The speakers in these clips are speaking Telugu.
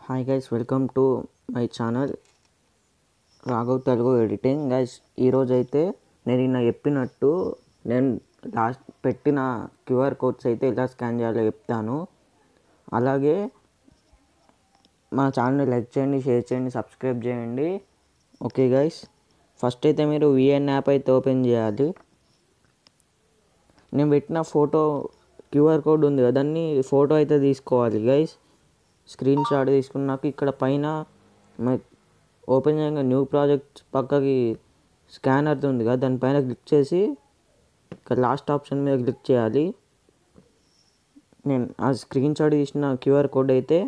Hi guys, welcome to my channel Raghav Telugu editing. Guys, ఈరోజు అయితే నేను నిన్న చెప్పినట్టు నేను లాస్ట్ పెట్టిన క్యూఆర్ కోడ్స్ అయితే ఎలా స్కాన్ చేయాలో చెప్తాను. అలాగే మా ఛానల్ని లైక్ చేయండి, షేర్ చేయండి, సబ్స్క్రైబ్ చేయండి. ఓకే గైస్, ఫస్ట్ అయితే మీరు విఎన్ యాప్ అయితే ఓపెన్ చేయాలి. నేను పెట్టిన ఫోటో క్యూఆర్ కోడ్ ఉంది కదా, దాన్ని ఫోటో అయితే తీసుకోవాలి గైస్. స్క్రీన్ షాట్ తీసుకున్నాక ఇక్కడ పైన ఓపెన్ చేయగా న్యూ ప్రాజెక్ట్ పక్కకి స్కానర్ ఉంది కదా, దానిపైన క్లిక్ చేసి ఇక్కడ లాస్ట్ ఆప్షన్ మీద క్లిక్ చేయాలి. నేను ఆ స్క్రీన్ షాట్ తీసిన క్యూఆర్ కోడ్ అయితే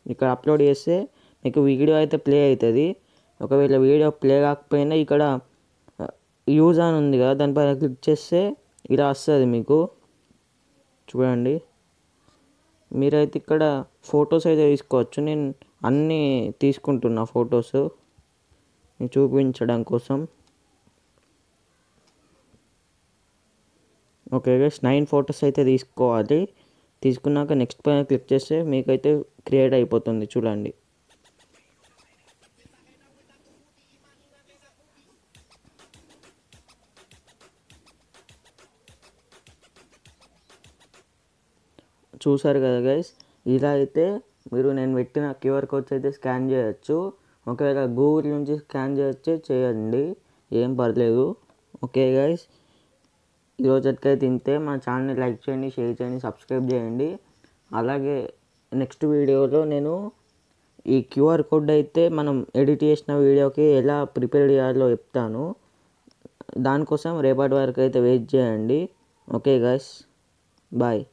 ఇక్కడ అప్లోడ్ చేస్తే మీకు వీడియో అయితే ప్లే అవుతుంది. ఒకవేళ వీడియో ప్లే కాకపోయినా ఇక్కడ యూజ్ అని ఉంది కదా, దానిపైన క్లిక్ చేస్తే ఇలా వస్తుంది మీకు. చూడండి, మీరైతే ఇక్కడ ఫొటోస్ అయితే తీసుకోవచ్చు. నేను అన్నీ తీసుకుంటున్నా ఫొటోస్ చూపించడం కోసం. ఓకే గైస్, 9 ఫొటోస్ అయితే తీసుకోవాలి. తీసుకున్నాక నెక్స్ట్ పైన క్లిక్ చేస్తే మీకైతే క్రియేట్ అయిపోతుంది. చూడండి, చూసారు కదా గైస్. ఇలా అయితే మీరు నేను పెట్టిన క్యూఆర్ కోడ్స్ అయితే స్కాన్ చేయొచ్చు. ఒకవేళ గూగుల్ నుంచి స్కాన్ చేయండి, ఏం పర్లేదు. ఓకే గైస్, ఈరోజు ఎట్లయితే ఇంతే. మా ఛానల్ని లైక్ చేయండి, షేర్ చేయండి, సబ్స్క్రైబ్ చేయండి. అలాగే నెక్స్ట్ వీడియోలో నేను ఈ క్యూఆర్ కోడ్ అయితే మనం ఎడిట్ చేసిన వీడియోకి ఎలా ప్రిపేర్ చేయాలో చెప్తాను. దానికోసం రేపటి వరకు అయితే వెయిట్ చేయండి. Okay guys, bye.